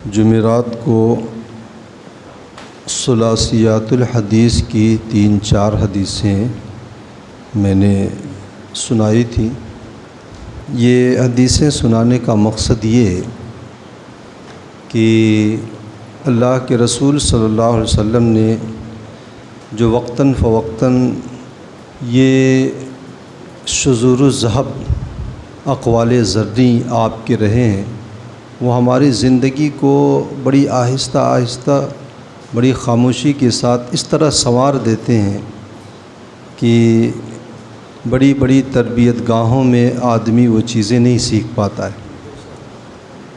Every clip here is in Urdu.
جمعرات کو ثلاثیات الحدیث کی 3-4 حدیثیں میں نے سنائی تھیں۔ یہ حدیثیں سنانے کا مقصد یہ ہے کہ اللہ کے رسول صلی اللہ علیہ وسلم نے جو وقتاً فوقتاً یہ شذور الذہب اقوال زرعی آپ کے رہے ہیں، وہ ہماری زندگی کو بڑی آہستہ آہستہ بڑی خاموشی کے ساتھ اس طرح سنوار دیتے ہیں کہ بڑی بڑی تربیت گاہوں میں آدمی وہ چیزیں نہیں سیکھ پاتا ہے۔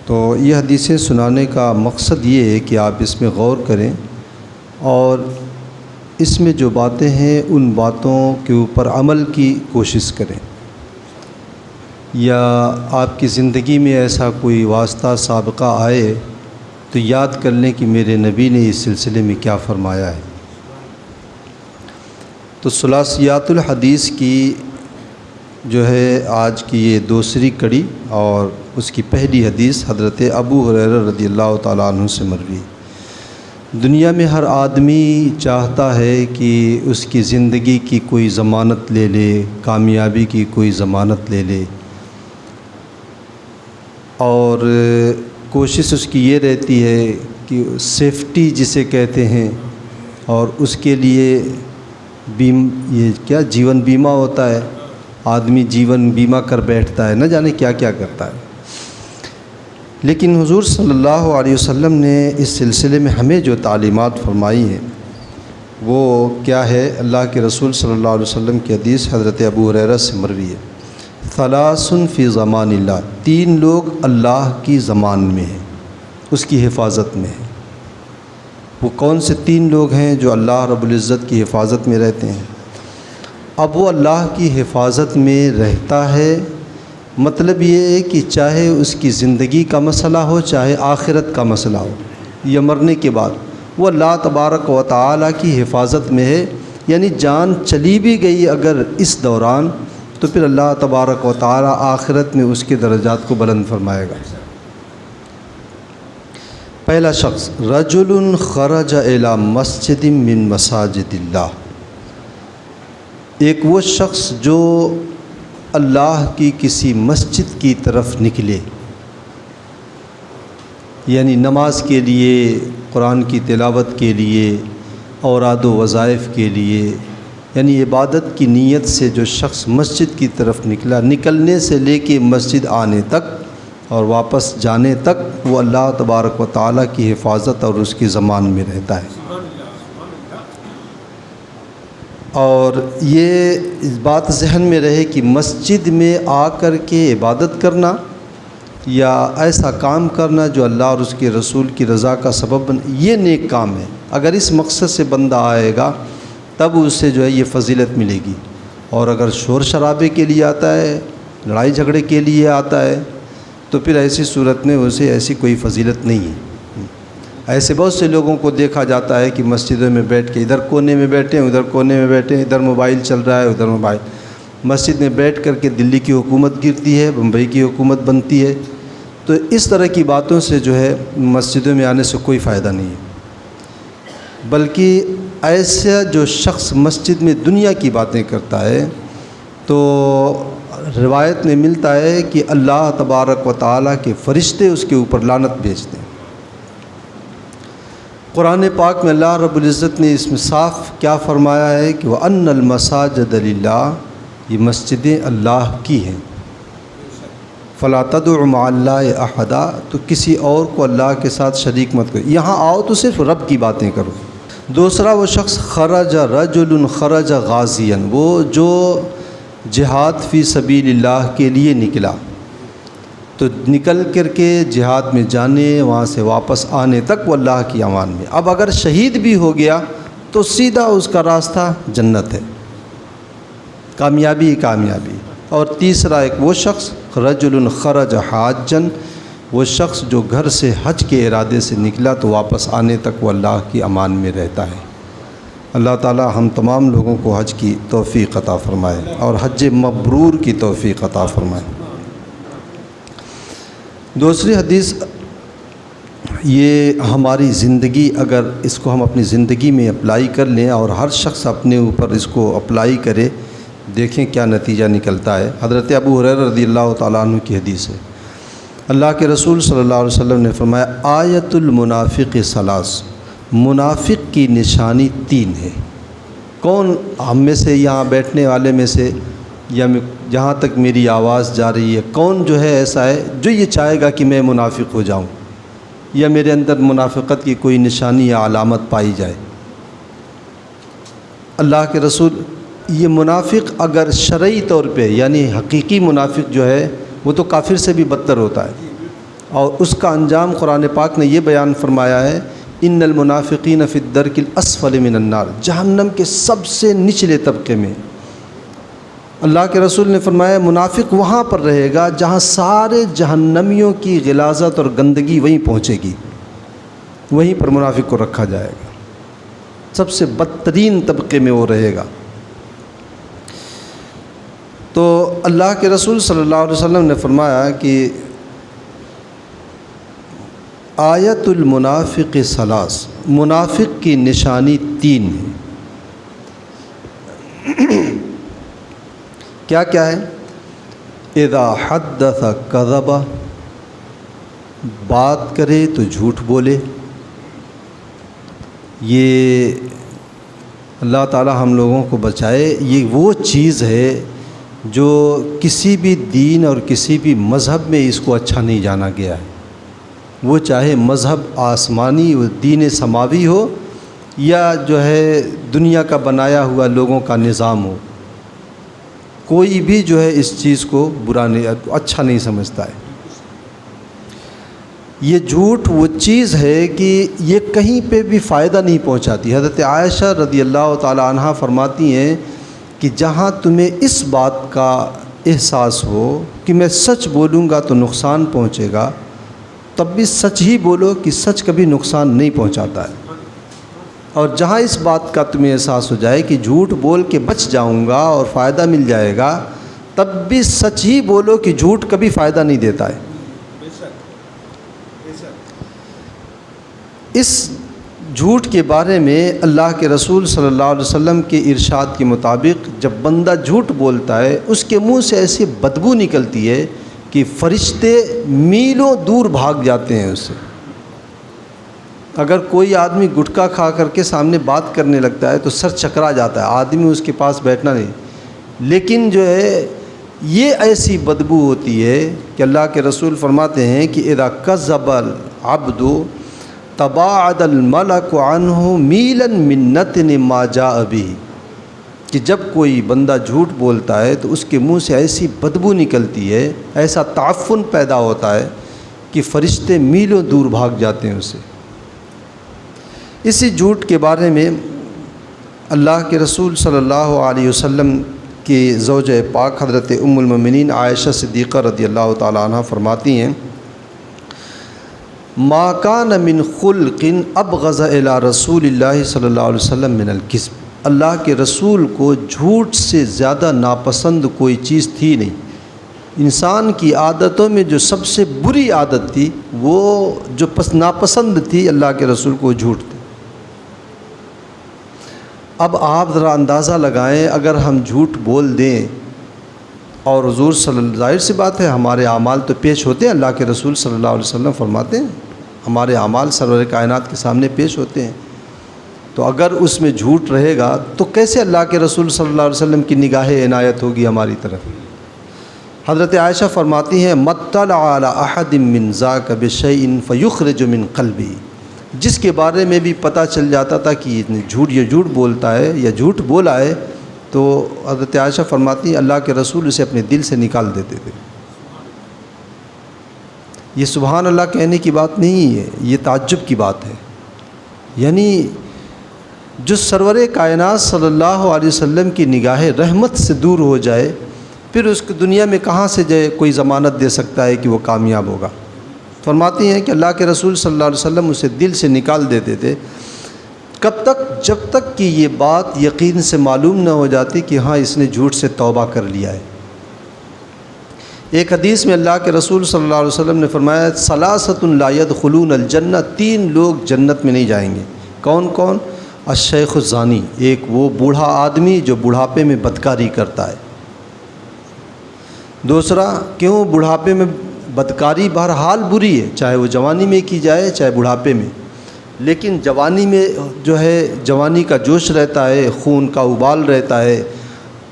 تو یہ حدیثیں سنانے کا مقصد یہ ہے کہ آپ اس میں غور کریں اور اس میں جو باتیں ہیں ان باتوں کے اوپر عمل کی کوشش کریں، یا آپ کی زندگی میں ایسا کوئی واسطہ سابقہ آئے تو یاد کر لیں کہ میرے نبی نے اس سلسلے میں کیا فرمایا ہے۔ تو ثلاثیات الحدیث کی جو ہے آج کی یہ دوسری کڑی اور اس کی پہلی حدیث حضرت ابو ہریرہ رضی اللہ تعالیٰ عنہ سے مروی۔ دنیا میں ہر آدمی چاہتا ہے کہ اس کی زندگی کی کوئی ضمانت لے لے، کامیابی کی کوئی ضمانت لے لے، اور کوشش اس کی یہ رہتی ہے کہ سیفٹی جسے کہتے ہیں، اور اس کے لیے یہ جیون بیمہ ہوتا ہے، آدمی جیون بیمہ کر بیٹھتا ہے، نہ جانے کیا کیا کرتا ہے۔ لیکن حضور صلی اللہ علیہ وسلم نے اس سلسلے میں ہمیں جو تعلیمات فرمائی ہیں وہ کیا ہے؟ اللہ کے رسول صلی اللہ علیہ وسلم کی حدیث حضرت ابو ہریرہ سے مروی ہے، ثلاث فی زمان اللہ، 3 لوگ اللہ کی زمان میں ہیں، اس کی حفاظت میں ہیں۔ وہ کون سے 3 لوگ ہیں جو اللہ رب العزت کی حفاظت میں رہتے ہیں؟ اب وہ اللہ کی حفاظت میں رہتا ہے، مطلب یہ ہے کہ چاہے اس کی زندگی کا مسئلہ ہو، چاہے آخرت کا مسئلہ ہو، یا مرنے کے بعد وہ اللہ تبارک و تعالیٰ کی حفاظت میں ہے۔ یعنی جان چلی بھی گئی اگر اس دوران، تو پھر اللہ تبارک و تعالیٰ آخرت میں اس کے درجات کو بلند فرمائے گا۔ پہلا شخص، رجل خرج الی مسجد من مساجد اللہ، ایک وہ شخص جو اللہ کی کسی مسجد کی طرف نکلے، یعنی نماز کے لیے، قرآن کی تلاوت کے لیے، اوراد و وظائف کے لیے، یعنی عبادت کی نیت سے جو شخص مسجد کی طرف نکلا، نکلنے سے لے کے مسجد آنے تک اور واپس جانے تک وہ اللہ تبارک و تعالیٰ کی حفاظت اور اس کی ضمان میں رہتا ہے۔ اور یہ اس بات ذہن میں رہے کہ مسجد میں آ کر کے عبادت کرنا یا ایسا کام کرنا جو اللہ اور اس کے رسول کی رضا کا سبب بنے، یہ نیک کام ہے۔ اگر اس مقصد سے بندہ آئے گا تب اسے جو ہے یہ فضیلت ملے گی، اور اگر شور شرابے کے لیے آتا ہے، لڑائی جھگڑے کے لیے آتا ہے، تو پھر ایسی صورت میں اسے ایسی کوئی فضیلت نہیں ہے۔ ایسے بہت سے لوگوں کو دیکھا جاتا ہے کہ مسجدوں میں بیٹھ کے ادھر کونے میں بیٹھے ہیں، ادھر کونے میں بیٹھے ہیں، ادھر موبائل چل رہا ہے، ادھر موبائل۔ مسجد میں بیٹھ کر کے دلی کی حکومت گرتی ہے، بمبئی کی حکومت بنتی ہے۔ تو اس طرح کی باتوں سے جو ہے مسجدوں میں آنے سے کوئی فائدہ نہیں ہے، بلکہ ایسا جو شخص مسجد میں دنیا کی باتیں کرتا ہے تو روایت میں ملتا ہے کہ اللہ تبارک و تعالیٰ کے فرشتے اس کے اوپر لعنت بھیجتے ہیں۔ قرآن پاک میں اللہ رب العزت نے اس میں صاف کیا فرمایا ہے کہ وَأَنَّ الْمَسَاجِدَ لِلَّهِ، یہ مسجدیں اللہ کی ہیں، فَلَا تَدْعُ مَعَ اللَّهِ أَحَدًا، تو کسی اور کو اللہ کے ساتھ شریک مت کرو، یہاں آؤ تو صرف رب کی باتیں کرو۔ دوسرا وہ شخص، خرج رجل خرج غازیا، وہ جو جہاد فی سبیل اللہ کے لیے نکلا، تو نکل کر کے جہاد میں جانے، وہاں سے واپس آنے تک وہ اللہ کی امان میں۔ اب اگر شہید بھی ہو گیا تو سیدھا اس کا راستہ جنت ہے، کامیابی ہی کامیابی۔ اور تیسرا ایک وہ شخص، رجل خرج حاجا، وہ شخص جو گھر سے حج کے ارادے سے نکلا تو واپس آنے تک وہ اللہ کی امان میں رہتا ہے۔ اللہ تعالی ہم تمام لوگوں کو حج کی توفیق عطا فرمائے اور حج مبرور کی توفیق عطا فرمائے۔ دوسری حدیث یہ ہماری زندگی، اگر اس کو ہم اپنی زندگی میں اپلائی کر لیں اور ہر شخص اپنے اوپر اس کو اپلائی کرے، دیکھیں کیا نتیجہ نکلتا ہے۔ حضرت ابو ہریرہ رضی اللہ تعالیٰ عنہ کی حدیث ہے، اللہ کے رسول صلی اللہ علیہ وسلم نے فرمایا آیت المنافق ثلاث، منافق کی نشانی 3 ہے۔ کون ہم میں سے، یہاں بیٹھنے والے میں سے، یا جہاں تک میری آواز جا رہی ہے، کون جو ہے ایسا ہے جو یہ چاہے گا کہ میں منافق ہو جاؤں یا میرے اندر منافقت کی کوئی نشانی یا علامت پائی جائے؟ اللہ کے رسول، یہ منافق اگر شرعی طور پہ یعنی حقیقی منافق جو ہے وہ تو کافر سے بھی بدتر ہوتا ہے، اور اس کا انجام قرآن پاک نے یہ بیان فرمایا ہے، ان المنافقین فی الدرک الاسفل من النار، جہنم کے سب سے نچلے طبقے میں۔ اللہ کے رسول نے فرمایا منافق وہاں پر رہے گا جہاں سارے جہنمیوں کی غلاظت اور گندگی وہیں پہنچے گی، وہیں پر منافق کو رکھا جائے گا، سب سے بدترین طبقے میں وہ رہے گا۔ تو اللہ کے رسول صلی اللہ علیہ وسلم نے فرمایا کہ آیت المنافق ثلاث، منافق کی نشانی 3 ہے۔ کیا کیا ہے؟ اذا حدث کذب، بات کرے تو جھوٹ بولے۔ یہ اللہ تعالی ہم لوگوں کو بچائے، یہ وہ چیز ہے جو کسی بھی دین اور کسی بھی مذہب میں اس کو اچھا نہیں جانا گیا ہے، وہ چاہے مذہب آسمانی و دین سماوی ہو یا جو ہے دنیا کا بنایا ہوا لوگوں کا نظام ہو، کوئی بھی جو ہے اس چیز کو برا نہیں، اچھا نہیں سمجھتا ہے۔ یہ جھوٹ وہ چیز ہے کہ یہ کہیں پہ بھی فائدہ نہیں پہنچاتی۔ حضرت عائشہ رضی اللہ تعالی عنہا فرماتی ہیں کہ جہاں تمہیں اس بات کا احساس ہو کہ میں سچ بولوں گا تو نقصان پہنچے گا، تب بھی سچ ہی بولو کہ سچ کبھی نقصان نہیں پہنچاتا ہے، اور جہاں اس بات کا تمہیں احساس ہو جائے کہ جھوٹ بول کے بچ جاؤں گا اور فائدہ مل جائے گا، تب بھی سچ ہی بولو کہ جھوٹ کبھی فائدہ نہیں دیتا ہے۔ اس جھوٹ کے بارے میں اللہ کے رسول صلی اللہ علیہ وسلم کے ارشاد کے مطابق جب بندہ جھوٹ بولتا ہے اس کے منہ سے ایسی بدبو نکلتی ہے کہ فرشتے میلوں دور بھاگ جاتے ہیں اس سے۔ اگر کوئی آدمی گٹکا کھا کر کے سامنے بات کرنے لگتا ہے تو سر چکرا جاتا ہے، آدمی اس کے پاس بیٹھنا نہیں، لیکن جو ہے یہ ایسی بدبو ہوتی ہے کہ اللہ کے رسول فرماتے ہیں کہ اذا کذب العبد تباعد الملک عنہ میلا من نتن ما جاء به، کہ جب کوئی بندہ جھوٹ بولتا ہے تو اس کے منہ سے ایسی بدبو نکلتی ہے، ایسا تعفن پیدا ہوتا ہے کہ فرشتے میلوں دور بھاگ جاتے ہیں اسے۔ اسی جھوٹ کے بارے میں اللہ کے رسول صلی اللہ علیہ وسلم کی زوجہ پاک حضرت ام المؤمنین عائشہ صدیقہ رضی اللہ تعالی عنہ فرماتی ہیں ما کان من خلق ابغض الی رسول اللہ صلی اللہ علیہ وسلم من الکذب، اللہ کے رسول کو جھوٹ سے زیادہ ناپسند کوئی چیز تھی نہیں۔ انسان کی عادتوں میں جو سب سے بری عادت تھی، وہ جو ناپسند تھی اللہ کے رسول کو، جھوٹ تھی۔ اب آپ ذرا اندازہ لگائیں، اگر ہم جھوٹ بول دیں اور حضور ظاہر سی بات ہے ہمارے اعمال تو پیش ہوتے ہیں، اللہ کے رسول صلی اللہ علیہ وسلم فرماتے ہیں ہمارے اعمال سرور کائنات کے سامنے پیش ہوتے ہیں، تو اگر اس میں جھوٹ رہے گا تو کیسے اللہ کے رسول صلی اللہ علیہ وسلم کی نگاہ عنایت ہوگی ہماری طرف۔ حضرت عائشہ فرماتی ہیں مطلع علی احد من ذاک بشیء فیخرج من قلبی، جس کے بارے میں بھی پتہ چل جاتا تھا کہ یہ جھوٹ بولتا ہے یا جھوٹ بولا ہے، تو حضرت عائشہ فرماتی ہیں اللہ کے رسول اسے اپنے دل سے نکال دیتے تھے۔ یہ سبحان اللہ کہنے کی بات نہیں ہے، یہ تعجب کی بات ہے۔ یعنی جو سرور کائنات صلی اللہ علیہ وسلم کی نگاہ رحمت سے دور ہو جائے، پھر اس کو دنیا میں کہاں سے جائے کوئی ضمانت دے سکتا ہے کہ وہ کامیاب ہوگا۔ فرماتی ہیں کہ اللہ کے رسول صلی اللہ علیہ وسلم اسے دل سے نکال دیتے تھے، کب تک؟ جب تک کہ یہ بات یقین سے معلوم نہ ہو جاتی کہ ہاں اس نے جھوٹ سے توبہ کر لیا ہے۔ ایک حدیث میں اللہ کے رسول صلی اللہ علیہ وسلم نے فرمایا ثلاثۃ لا يدخلون الجنہ، 3 لوگ جنت میں نہیں جائیں گے۔ کون کون؟ الشیخ الزانی، ایک وہ بوڑھا آدمی جو بڑھاپے میں بدکاری کرتا ہے۔ دوسرا، کیوں بڑھاپے میں بدکاری بہرحال بری ہے، چاہے وہ جوانی میں کی جائے چاہے بڑھاپے میں، لیکن جوانی میں جو ہے جوانی کا جوش رہتا ہے، خون کا ابال رہتا ہے،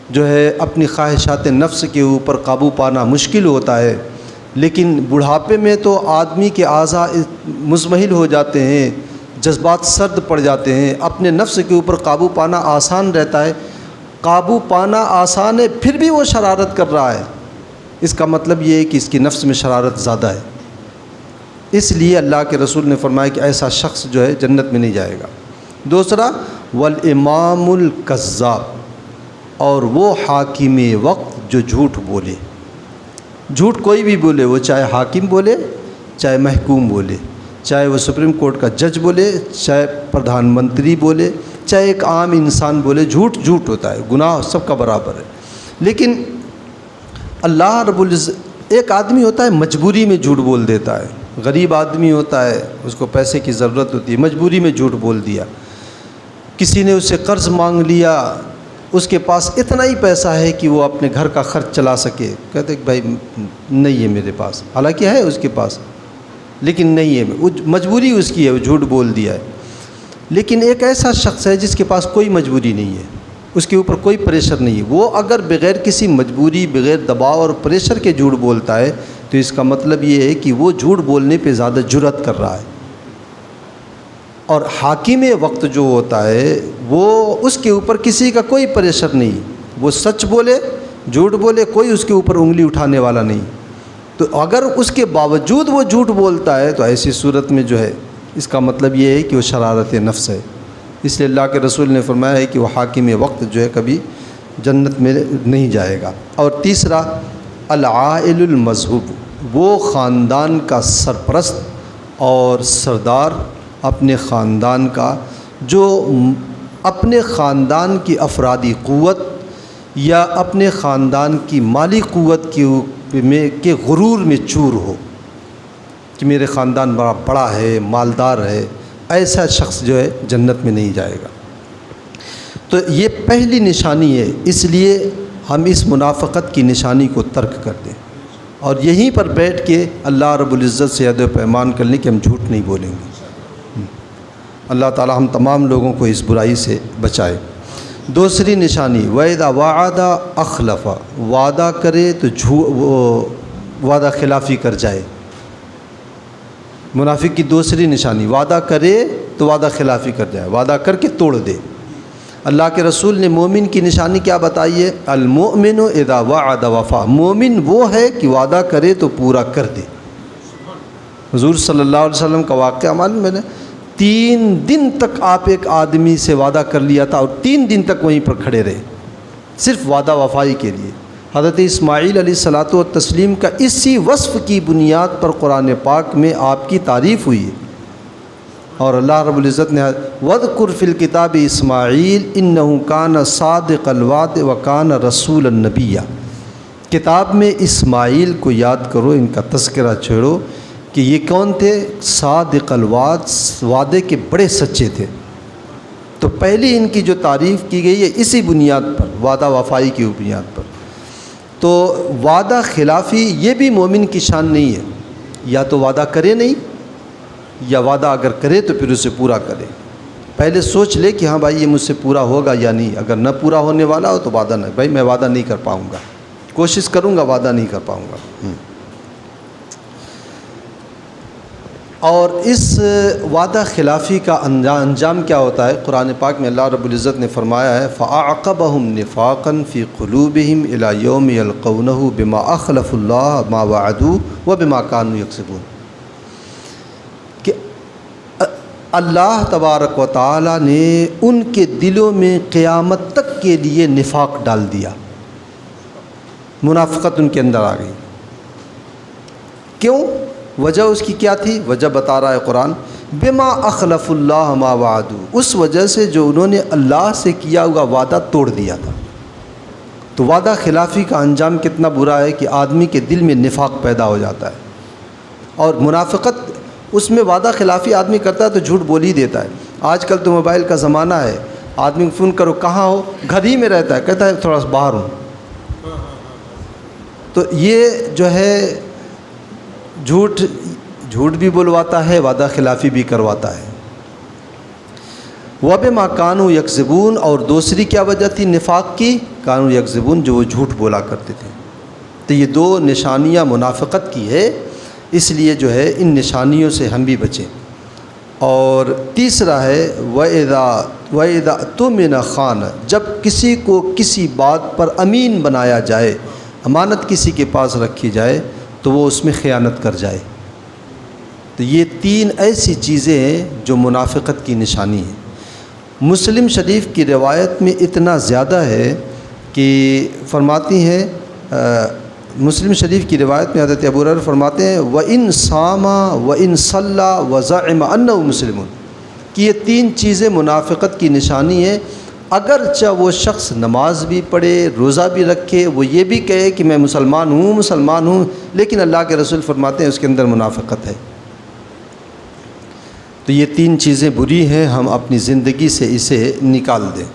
جو ہے اپنی خواہشات نفس کے اوپر قابو پانا مشکل ہوتا ہے۔ لیکن بڑھاپے میں تو آدمی کے اعضاء مزمحل ہو جاتے ہیں، جذبات سرد پڑ جاتے ہیں، اپنے نفس کے اوپر قابو پانا آسان رہتا ہے۔ قابو پانا آسان ہے پھر بھی وہ شرارت کر رہا ہے، اس کا مطلب یہ ہے کہ اس کی نفس میں شرارت زیادہ ہے۔ اس لیے اللہ کے رسول نے فرمایا کہ ایسا شخص جو ہے جنت میں نہیں جائے گا۔ دوسرا، والامام الکذاب، اور وہ حاکم وقت جو جھوٹ بولے۔ جھوٹ کوئی بھی بولے، وہ چاہے حاکم بولے چاہے محکوم بولے، چاہے وہ سپریم کورٹ کا جج بولے چاہے پردھان منتری بولے چاہے ایک عام انسان بولے، جھوٹ جھوٹ ہوتا ہے، گناہ سب کا برابر ہے۔ لیکن اللہ رب العزت، ایک آدمی ہوتا ہے مجبوری میں جھوٹ بول دیتا ہے، غریب آدمی ہوتا ہے، اس کو پیسے کی ضرورت ہوتی ہے، مجبوری میں جھوٹ بول دیا۔ کسی نے اس سے قرض مانگ لیا، اس کے پاس اتنا ہی پیسہ ہے کہ وہ اپنے گھر کا خرچ چلا سکے، کہتے کہ بھائی نہیں ہے میرے پاس، حالانکہ ہے اس کے پاس لیکن نہیں ہے، وہ مجبوری اس کی ہے، وہ جھوٹ بول دیا ہے۔ لیکن ایک ایسا شخص ہے جس کے پاس کوئی مجبوری نہیں ہے، اس کے اوپر کوئی پریشر نہیں ہے، وہ اگر بغیر کسی مجبوری، بغیر دباؤ اور پریشر کے جھوٹ بولتا ہے تو اس کا مطلب یہ ہے کہ وہ جھوٹ بولنے پہ زیادہ جرأت کر رہا ہے۔ اور حاکم وقت جو ہوتا ہے وہ اس کے اوپر کسی کا کوئی پریشر نہیں، وہ سچ بولے جھوٹ بولے، کوئی اس کے اوپر انگلی اٹھانے والا نہیں۔ تو اگر اس کے باوجود وہ جھوٹ بولتا ہے تو ایسی صورت میں جو ہے اس کا مطلب یہ ہے کہ وہ شرارت نفس ہے۔ اس لیے اللہ کے رسول نے فرمایا ہے کہ وہ حاکم وقت جو ہے کبھی جنت میں نہیں جائے گا۔ اور تیسرا، العائل المذہب، وہ خاندان کا سرپرست اور سردار، اپنے خاندان کا، جو اپنے خاندان کی افرادی قوت یا اپنے خاندان کی مالی قوت کے غرور میں چور ہو کہ میرے خاندان بڑا ہے، مالدار ہے، ایسا شخص جو ہے جنت میں نہیں جائے گا۔ تو یہ پہلی نشانی ہے، اس لیے ہم اس منافقت کی نشانی کو ترک کر دیں اور یہیں پر بیٹھ کے اللہ رب العزت سے عہد و پیمان کر لیں کہ ہم جھوٹ نہیں بولیں گے۔ اللہ تعالی ہم تمام لوگوں کو اس برائی سے بچائے۔ دوسری نشانی، وَإِذَا وَعَدَ أَخْلَفَ، وعدہ کرے تو وعدہ خلافی کر جائے۔ منافق کی دوسری نشانی، وعدہ کرے تو وعدہ خلافی کر جائے، وعدہ کر کے توڑ دے۔ اللہ کے رسول نے مومن کی نشانی کیا بتائی ہے؟ المؤمن اذا وعد وفا، مومن وہ ہے کہ وعدہ کرے تو پورا کر دے۔ حضور صلی اللہ علیہ وسلم کا واقعہ معلوم ہے نا، 3 دن تک آپ ایک آدمی سے وعدہ کر لیا تھا اور 3 دن تک وہیں پر کھڑے رہے، صرف وعدہ وفائی کے لیے۔ حضرت اسماعیل علیہ الصلاۃ والتسلیم کا اسی وصف کی بنیاد پر قرآن پاک میں آپ کی تعریف ہوئی ہے، اور اللہ رب العزت نے وَاذْكُرْ فِي الْكِتَابِ اسماعیل إِنَّهُ كَانَ صَادِقَ الْوَعْدِ وَكَانَ رَسُولًا نَبِيًّا، کتاب میں اسماعیل کو یاد کرو، ان کا تذکرہ چھیڑو کہ یہ کون تھے؟ صادق الوعد، وعدے کے بڑے سچے تھے۔ تو پہلی ان کی جو تعریف کی گئی ہے اسی بنیاد پر، وعدہ وفائی کی بنیاد پر۔ تو وعدہ خلافی یہ بھی مومن کی شان نہیں ہے، یا تو وعدہ کرے نہیں، یا وعدہ اگر کرے تو پھر اسے پورا کرے۔ پہلے سوچ لے کہ ہاں بھائی یہ مجھ سے پورا ہوگا یا نہیں، اگر نہ پورا ہونے والا ہو تو وعدہ نہ، بھائی میں وعدہ نہیں کر پاؤں گا، کوشش کروں گا وعدہ نہیں کر پاؤں گا۔ اور اس وعدہ خلافی کا انجام کیا ہوتا ہے؟ قرآن پاک میں اللہ رب العزت نے فرمایا ہے فَأَعْقَبَهُمْ نِفَاقًا فِي قُلُوبِهِمْ إِلَى يَوْمِ يَلْقَوْنَهُ بِمَا أَخْلَفُوا اللَّهَ مَا وَعَدُوا وَبِمَا كَانُوا يَكْسِبُونَ، کہ اللہ تبارک و تعالی نے ان کے دلوں میں قیامت تک کے لیے نفاق ڈال دیا، منافقت ان کے اندر آ گئی۔ کیوں؟ وجہ اس کی کیا تھی؟ وجہ بتا رہا ہے قرآن، بما اخلف اللہ ما وعدوا، اس وجہ سے جو انہوں نے اللہ سے کیا ہوا وعدہ توڑ دیا تھا۔ تو وعدہ خلافی کا انجام کتنا برا ہے کہ آدمی کے دل میں نفاق پیدا ہو جاتا ہے، اور منافقت اس میں وعدہ خلافی آدمی کرتا ہے تو جھوٹ بول ہی دیتا ہے۔ آج کل تو موبائل کا زمانہ ہے، آدمی کو فون کرو کہاں ہو، گھر ہی میں رہتا ہے، کہتا ہے تھوڑا سا باہر ہوں۔ تو یہ جو ہے جھوٹ بھی بلواتا ہے، وعدہ خلافی بھی کرواتا ہے۔ وَبِمَا كَانُوا يَكْذِبُونَ، اور دوسری کیا وجہ تھی نفاق کی؟ كَانُوا يَكْذِبُونَ، جو وہ جھوٹ بولا کرتے تھے۔ تو یہ دو نشانیاں منافقت کی ہے، اس لیے جو ہے ان نشانیوں سے ہم بھی بچیں۔ اور تیسرا ہے وَإِذَا اؤْتُمِنَ خَانَ، جب کسی کو کسی بات پر امین بنایا جائے، امانت کسی کے پاس رکھی جائے تو وہ اس میں خیانت کر جائے۔ تو یہ تین ایسی چیزیں ہیں جو منافقت کی نشانی ہیں۔ مسلم شریف کی روایت میں اتنا زیادہ ہے کہ فرماتی ہیں، مسلم شریف کی روایت میں حضرت ابو ہریرہ فرماتے ہیں وَإِن صَامَ وَإِن صَلَّى وَزَعِمَ أَنَّهُ مُسْلِمٌ، کہ یہ تین چیزیں منافقت کی نشانی ہے۔ اگرچہ وہ شخص نماز بھی پڑھے، روزہ بھی رکھے، وہ یہ بھی کہے کہ میں مسلمان ہوں، لیکن اللہ کے رسول فرماتے ہیں اس کے اندر منافقت ہے۔ تو یہ تین چیزیں بری ہیں، ہم اپنی زندگی سے اسے نکال دیں۔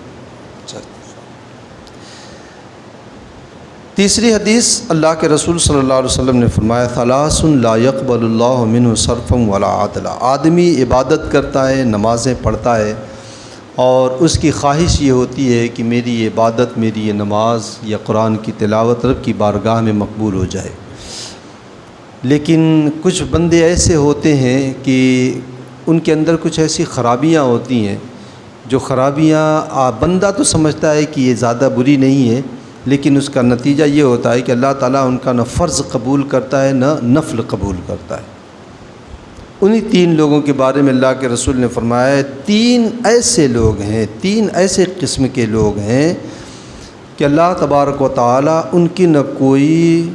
تیسری حدیث، اللہ کے رسول صلی اللہ علیہ وسلم نے فرمایا ثلاث لا يقبل اللہ منہ صرفا ولا عدلا، آدمی عبادت کرتا ہے، نمازیں پڑھتا ہے، اور اس کی خواہش یہ ہوتی ہے کہ میری یہ عبادت، میری یہ نماز یا قرآن کی تلاوت رب کی بارگاہ میں مقبول ہو جائے، لیکن کچھ بندے ایسے ہوتے ہیں کہ ان کے اندر کچھ ایسی خرابیاں ہوتی ہیں، جو خرابیاں بندہ تو سمجھتا ہے کہ یہ زیادہ بری نہیں ہے، لیکن اس کا نتیجہ یہ ہوتا ہے کہ اللہ تعالیٰ ان کا نہ فرض قبول کرتا ہے نہ نفل قبول کرتا ہے۔ انہی تین لوگوں کے بارے میں اللہ کے رسول نے فرمایا ہے، تین ایسے لوگ ہیں، تین ایسے قسم کے لوگ ہیں کہ اللہ تبارک و تعالیٰ ان کی نہ کوئی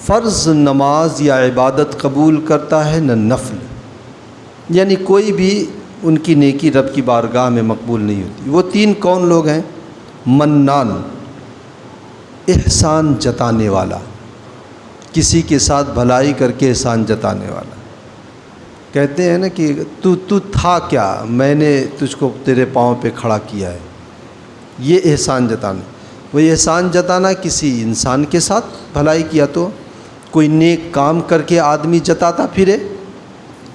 فرض نماز یا عبادت قبول کرتا ہے نہ نفل، یعنی کوئی بھی ان کی نیکی رب کی بارگاہ میں مقبول نہیں ہوتی۔ وہ تین کون لوگ ہیں؟ منان، احسان جتانے والا، کسی کے ساتھ بھلائی کر کے احسان جتانے والا۔ کہتے ہیں نا کہ تو تھا کیا، میں نے تجھ کو تیرے پاؤں پہ کھڑا کیا ہے، یہ احسان جتانا۔ وہ احسان جتانا کسی انسان کے ساتھ بھلائی کیا تو کوئی نیک کام کر کے آدمی جتاتا پھرے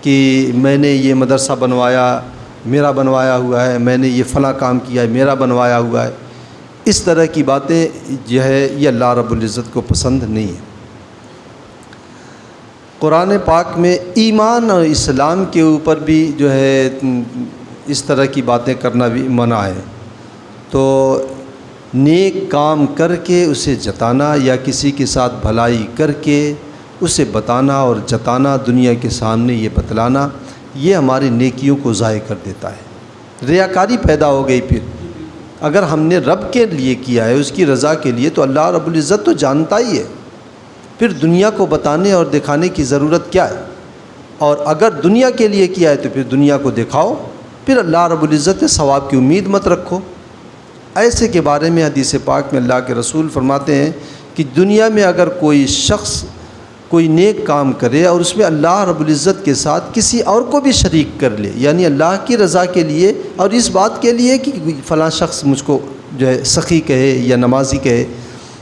کہ میں نے یہ مدرسہ بنوایا، میرا بنوایا ہوا ہے، میں نے یہ فلاں کام کیا ہے، میرا بنوایا ہوا ہے، اس طرح کی باتیں جو ہے یہ اللہ رب العزت کو پسند نہیں ہے۔ قرآن پاک میں ایمان اور اسلام کے اوپر بھی جو ہے اس طرح کی باتیں کرنا بھی منع ہے۔ تو نیک کام کر کے اسے جتانا یا کسی کے ساتھ بھلائی کر کے اسے بتانا اور جتانا، دنیا کے سامنے یہ بتلانا، یہ ہماری نیکیوں کو ضائع کر دیتا ہے۔ ریاکاری پیدا ہو گئی۔ پھر اگر ہم نے رب کے لیے کیا ہے، اس کی رضا کے لیے، تو اللہ رب العزت تو جانتا ہی ہے، پھر دنیا کو بتانے اور دکھانے کی ضرورت کیا ہے؟ اور اگر دنیا کے لیے کیا ہے تو پھر دنیا کو دکھاؤ، پھر اللہ رب العزت سے ثواب کی امید مت رکھو۔ ایسے کے بارے میں حدیث پاک میں اللہ کے رسول فرماتے ہیں کہ دنیا میں اگر کوئی شخص کوئی نیک کام کرے اور اس میں اللہ رب العزت کے ساتھ کسی اور کو بھی شریک کر لے، یعنی اللہ کی رضا کے لیے اور اس بات کے لیے کہ فلاں شخص مجھ کو جو ہے سخی کہے یا نمازی کہے،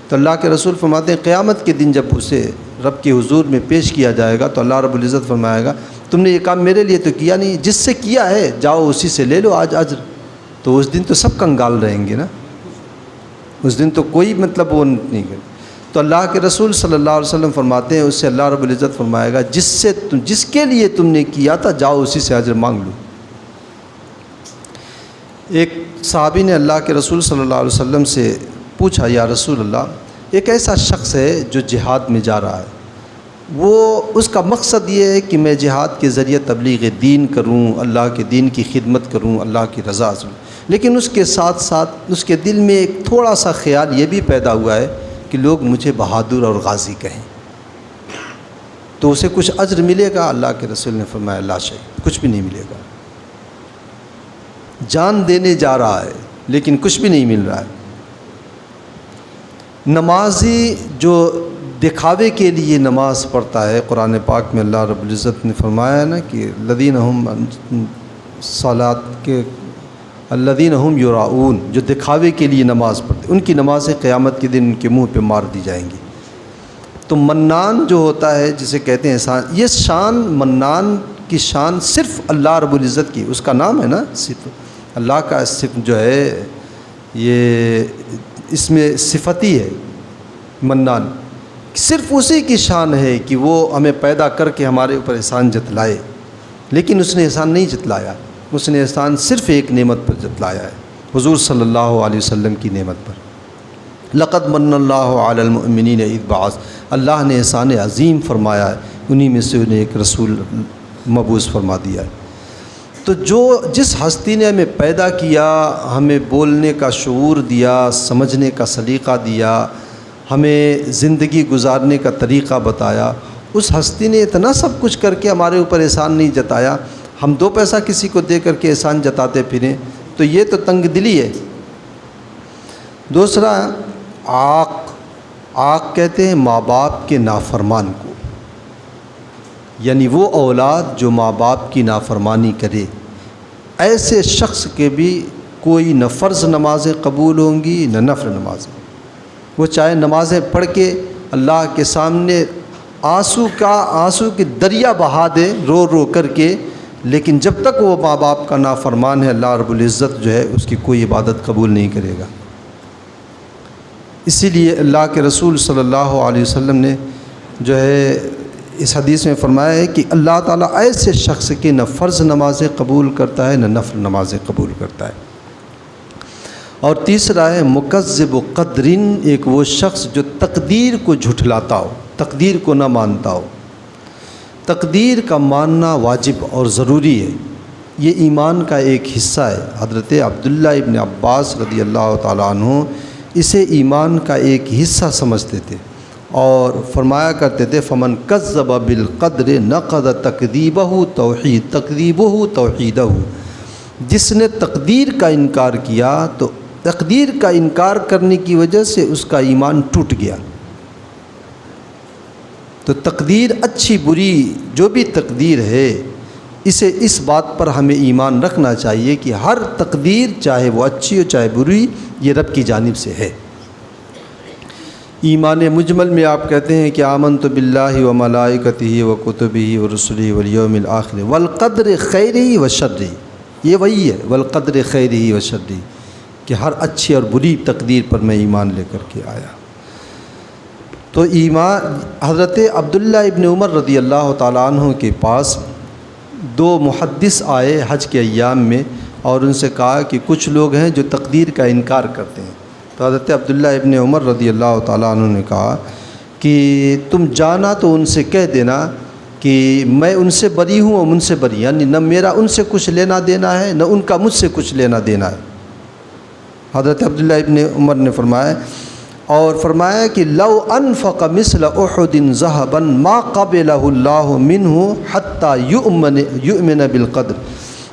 تو اللہ کے رسول فرماتے ہیں قیامت کے دن جب اسے رب کے حضور میں پیش کیا جائے گا تو اللہ رب العزت فرمائے گا تم نے یہ کام میرے لیے تو کیا نہیں، جس سے کیا ہے جاؤ اسی سے لے لو آج اجر۔ تو اس دن تو سب کنگال رہیں گے نا، اس دن تو کوئی مطلب وہ نہیں کرے۔ تو اللہ کے رسول صلی اللہ علیہ وسلم فرماتے ہیں اس سے اللہ رب العزت فرمائے گا جس کے لیے تم نے کیا تھا جاؤ اسی سے اجر مانگ لو۔ ایک صحابی نے اللہ کے رسول صلی اللہ علیہ وسلم سے پوچھا یا رسول اللہ، ایک ایسا شخص ہے جو جہاد میں جا رہا ہے، وہ اس کا مقصد یہ ہے کہ میں جہاد کے ذریعے تبلیغ دین کروں، اللہ کے دین کی خدمت کروں، اللہ کی رضا حاصل، لیکن اس کے ساتھ ساتھ اس کے دل میں ایک تھوڑا سا خیال یہ بھی پیدا ہوا ہے کہ لوگ مجھے بہادر اور غازی کہیں، تو اسے کچھ اجر ملے گا؟ اللہ کے رسول نے فرمایا لا شیء، کچھ بھی نہیں ملے گا۔ جان دینے جا رہا ہے لیکن کچھ بھی نہیں مل رہا ہے۔ نمازی جو دکھاوے کے لیے نماز پڑھتا ہے، قرآن پاک میں اللہ رب العزت نے فرمایا ہے نا کہ الذین ہم صلاۃ کے الذین ہم یراؤون، جو دکھاوے کے لیے نماز پڑھتے ان کی نمازیں قیامت کے دن ان کے منہ پہ مار دی جائیں گی۔ تو منان جو ہوتا ہے جسے کہتے ہیں احسان، یہ شان منان کی شان صرف اللہ رب العزت کی، اس کا نام ہے نا صرف اللہ کا، صرف جو ہے یہ اس میں صفتی ہے منان، صرف اسی کی شان ہے کہ وہ ہمیں پیدا کر کے ہمارے اوپر احسان جتلائے، لیکن اس نے احسان نہیں جتلایا، اس نے احسان صرف ایک نعمت پر جتلایا ہے، حضور صلی اللہ علیہ وسلم کی نعمت پر۔ لقد من اللہ علی المؤمنین اذ بعث، اللہ نے احسان عظیم فرمایا ہے، انہی میں سے انہیں ایک رسول مبعوث فرما دیا ہے۔ تو جس ہستی نے ہمیں پیدا کیا، ہمیں بولنے کا شعور دیا، سمجھنے کا سلیقہ دیا، ہمیں زندگی گزارنے کا طریقہ بتایا، اس ہستی نے اتنا سب کچھ کر کے ہمارے اوپر احسان نہیں جتایا، ہم دو پیسہ کسی کو دے کر کے احسان جتاتے پھریں، تو یہ تو تنگ دلی ہے۔ دوسرا عاق کہتے ہیں ماں باپ کے نافرمان کو، یعنی وہ اولاد جو ماں باپ کی نافرمانی کرے، ایسے شخص کے بھی کوئی نہ فرض نمازیں قبول ہوں گی نہ نفل نمازیں، وہ چاہے نمازیں پڑھ کے اللہ کے سامنے آنسو کے دریا بہا دے رو رو کر کے، لیکن جب تک وہ ماں باپ کا نافرمان ہے، اللہ رب العزت جو ہے اس کی کوئی عبادت قبول نہیں کرے گا۔ اسی لیے اللہ کے رسول صلی اللہ علیہ وسلم نے جو ہے اس حدیث میں فرمایا ہے کہ اللہ تعالیٰ ایسے شخص کی نہ فرض نمازیں قبول کرتا ہے نہ نفل نمازیں قبول کرتا ہے۔ اور تیسرا ہے مکذب قدرن، ایک وہ شخص جو تقدیر کو جھٹلاتا ہو، تقدیر کو نہ مانتا ہو۔ تقدیر کا ماننا واجب اور ضروری ہے، یہ ایمان کا ایک حصہ ہے۔ حضرت عبداللہ ابن عباس رضی اللہ تعالیٰ عنہ اسے ایمان کا ایک حصہ سمجھتے تھے اور فرمایا کرتے تھے فمن کذب بالقدر نقض تکذیبہ توحیدہ، جس نے تقدیر کا انکار کیا تو تقدیر کا انکار کرنے کی وجہ سے اس کا ایمان ٹوٹ گیا۔ تو تقدیر اچھی بری جو بھی تقدیر ہے، اسے اس بات پر ہمیں ایمان رکھنا چاہیے کہ ہر تقدیر چاہے وہ اچھی ہو چاہے بری، یہ رب کی جانب سے ہے۔ ایمان مجمل میں آپ کہتے ہیں کہ آمنت باللہ و ملائکتہ و کتبہ و رسلہ والیوم الآخر والقدر خیرہ و شرہ، یہ وہی ہے والقدر خیرہ و شرہ، کہ ہر اچھی اور بری تقدیر پر میں ایمان لے کر کے آیا۔ تو ایمان حضرت عبداللہ ابن عمر رضی اللہ تعالیٰ عنہ کے پاس دو محدث آئے حج کے ایام میں اور ان سے کہا کہ کچھ لوگ ہیں جو تقدیر کا انکار کرتے ہیں۔ تو حضرت عبداللہ ابن عمر رضی اللہ تعالیٰ عنہ نے کہا کہ تم جانا تو ان سے کہہ دینا کہ میں ان سے بری ہوں اور ان سے بری، یعنی نہ میرا ان سے کچھ لینا دینا ہے نہ ان کا مجھ سے کچھ لینا دینا ہے۔ حضرت عبداللہ ابن عمر نے فرمایا کہ لو انفق مثل احد ذهبا ما قبله اللہ منہ حتى یؤمن بالقدر،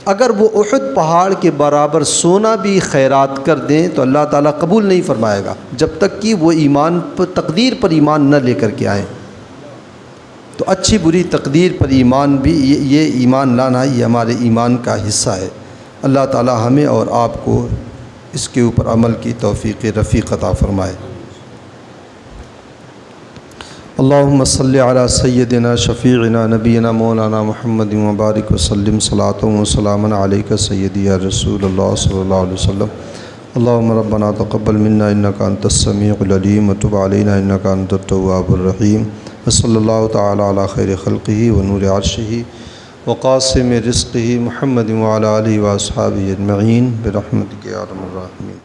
اگر وہ احد پہاڑ کے برابر سونا بھی خیرات کر دیں تو اللہ تعالیٰ قبول نہیں فرمائے گا جب تک کہ وہ ایمان پر تقدیر پر ایمان نہ لے کر کے آئیں۔ تو اچھی بری تقدیر پر ایمان بھی یہ ایمان لانا یہ ہمارے ایمان کا حصہ ہے۔ اللہ تعالیٰ ہمیں اور آپ کو اس کے اوپر عمل کی توفیق رفیق عطا فرمائے۔ اللہم صلی علی سیدنا شفیعنا نبینا مولانا محمد وبارک وسلم صلاۃ و سلام علیک سیدی یا رسول اللہ صلی اللہ علیہ وسلم۔ اللہم ربنا تقبل منا انک انت السمیع العلیم وتب علینا انک انت التواب الرحیم، وصلی اللہ تعالی علی خیر خلقہ ونور عرشہ وقاسم رزقہ محمد وعلی آلہ واصحابہ اجمعین برحمتک یا ارحم الراحمین۔